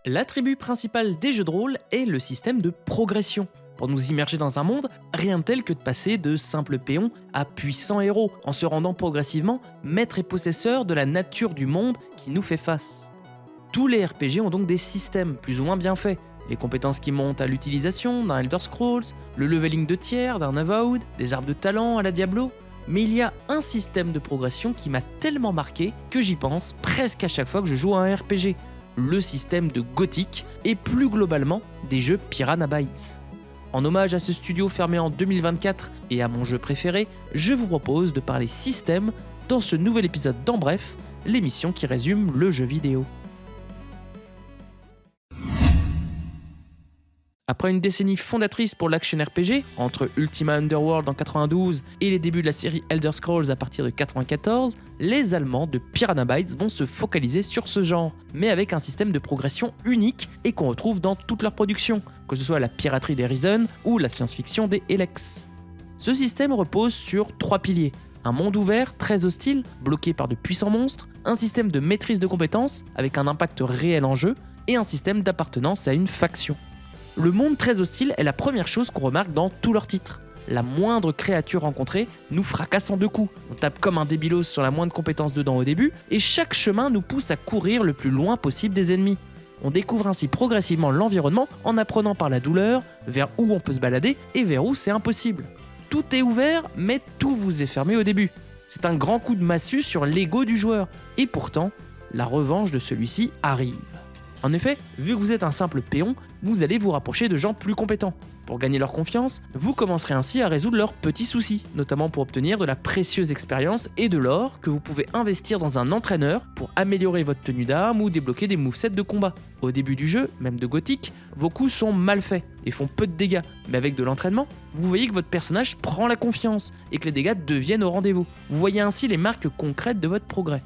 L'attribut principal des jeux de rôle est le système de progression. Pour nous immerger dans un monde, rien de tel que de passer de simples péons à puissants héros, en se rendant progressivement maître et possesseur de la nature du monde qui nous fait face. Tous les RPG ont donc des systèmes plus ou moins bien faits. Les compétences qui montent à l'utilisation d'un Elder Scrolls, le leveling de tiers d'un Avowed, des arbres de talent à la Diablo. Mais il y a un système de progression qui m'a tellement marqué que j'y pense presque à chaque fois que je joue à un RPG. Le système de Gothic et plus globalement des jeux Piranha Bytes. En hommage à ce studio fermé en 2024 et à mon jeu préféré, je vous propose de parler système dans ce nouvel épisode d'En Bref, l'émission qui résume le jeu vidéo. Après une décennie fondatrice pour l'action RPG, entre Ultima Underworld en 92 et les débuts de la série Elder Scrolls à partir de 94, les Allemands de Piranha Bytes vont se focaliser sur ce genre, mais avec un système de progression unique et qu'on retrouve dans toutes leurs productions, que ce soit la piraterie des Risen ou la science-fiction des Elex. Ce système repose sur 3 piliers. Un monde ouvert, très hostile, bloqué par de puissants monstres, un système de maîtrise de compétences, avec un impact réel en jeu, et un système d'appartenance à une faction. Le monde très hostile est la première chose qu'on remarque dans tous leurs titres. La moindre créature rencontrée nous fracasse en 2 coups. On tape comme un débilos sur la moindre compétence dedans au début, et chaque chemin nous pousse à courir le plus loin possible des ennemis. On découvre ainsi progressivement l'environnement en apprenant par la douleur vers où on peut se balader et vers où c'est impossible. Tout est ouvert, mais tout vous est fermé au début. C'est un grand coup de massue sur l'ego du joueur, et pourtant, la revanche de celui-ci arrive. En effet, vu que vous êtes un simple péon, vous allez vous rapprocher de gens plus compétents. Pour gagner leur confiance, vous commencerez ainsi à résoudre leurs petits soucis, notamment pour obtenir de la précieuse expérience et de l'or que vous pouvez investir dans un entraîneur pour améliorer votre tenue d'arme ou débloquer des movesets de combat. Au début du jeu, même de Gothic, vos coups sont mal faits et font peu de dégâts, mais avec de l'entraînement, vous voyez que votre personnage prend la confiance et que les dégâts deviennent au rendez-vous. Vous voyez ainsi les marques concrètes de votre progrès.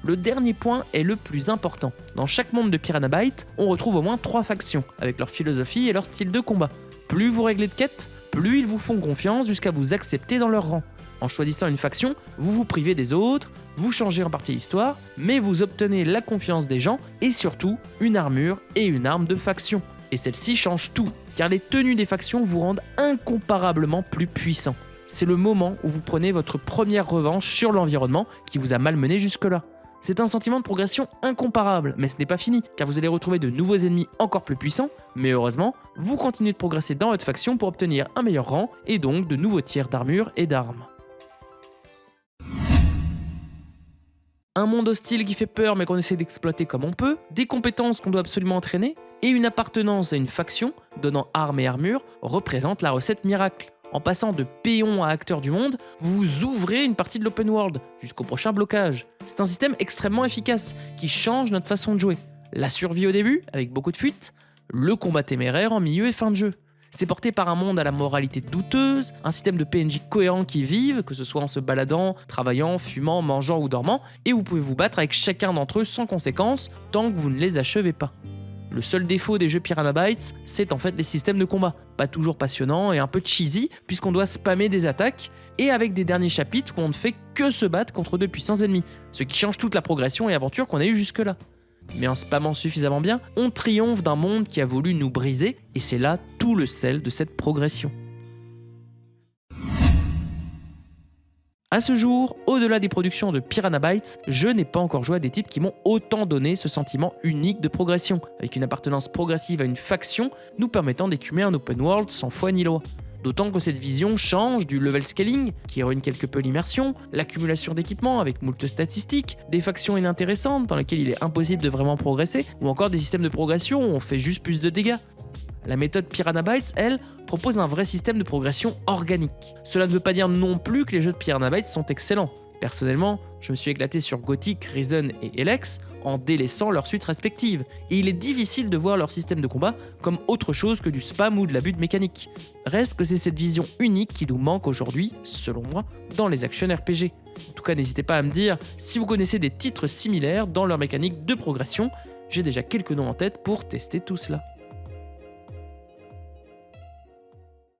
Le dernier point est le plus important. Dans chaque monde de Piranha Bytes, on retrouve au moins 3 factions, avec leur philosophie et leur style de combat. Plus vous réglez de quêtes, plus ils vous font confiance jusqu'à vous accepter dans leur rang. En choisissant une faction, vous vous privez des autres, vous changez en partie l'histoire, mais vous obtenez la confiance des gens et surtout une armure et une arme de faction. Et celle-ci change tout, car les tenues des factions vous rendent incomparablement plus puissant. C'est le moment où vous prenez votre première revanche sur l'environnement qui vous a malmené jusque-là. C'est un sentiment de progression incomparable, mais ce n'est pas fini, car vous allez retrouver de nouveaux ennemis encore plus puissants, mais heureusement, vous continuez de progresser dans votre faction pour obtenir un meilleur rang, et donc de nouveaux tiers d'armure et d'armes. Un monde hostile qui fait peur mais qu'on essaie d'exploiter comme on peut, des compétences qu'on doit absolument entraîner, et une appartenance à une faction, donnant armes et armure, représente la recette miracle. En passant de péon à acteur du monde, vous ouvrez une partie de l'open world, jusqu'au prochain blocage. C'est un système extrêmement efficace, qui change notre façon de jouer. La survie au début, avec beaucoup de fuites, le combat téméraire en milieu et fin de jeu. C'est porté par un monde à la moralité douteuse, un système de PNJ cohérent qui vivent, que ce soit en se baladant, travaillant, fumant, mangeant ou dormant, et vous pouvez vous battre avec chacun d'entre eux sans conséquence, tant que vous ne les achevez pas. Le seul défaut des jeux Piranha Bytes, c'est en fait les systèmes de combat. Pas toujours passionnants et un peu cheesy, puisqu'on doit spammer des attaques, et avec des derniers chapitres où on ne fait que se battre contre de puissants ennemis, ce qui change toute la progression et aventure qu'on a eue jusque-là. Mais en spammant suffisamment bien, on triomphe d'un monde qui a voulu nous briser, et c'est là tout le sel de cette progression. À ce jour, au-delà des productions de Piranha Bytes, je n'ai pas encore joué à des titres qui m'ont autant donné ce sentiment unique de progression, avec une appartenance progressive à une faction nous permettant d'écumer un open world sans foi ni loi. D'autant que cette vision change du level scaling, qui ruine quelque peu l'immersion, l'accumulation d'équipements avec moult statistiques, des factions inintéressantes dans lesquelles il est impossible de vraiment progresser, ou encore des systèmes de progression où on fait juste plus de dégâts. La méthode Piranha Bytes, elle, propose un vrai système de progression organique. Cela ne veut pas dire non plus que les jeux de Piranha Bytes sont excellents. Personnellement, je me suis éclaté sur Gothic, Risen et Elex en délaissant leurs suites respectives, et il est difficile de voir leur système de combat comme autre chose que du spam ou de l'abus de mécanique. Reste que c'est cette vision unique qui nous manque aujourd'hui, selon moi, dans les action RPG. En tout cas, n'hésitez pas à me dire si vous connaissez des titres similaires dans leur mécanique de progression. J'ai déjà quelques noms en tête pour tester tout cela.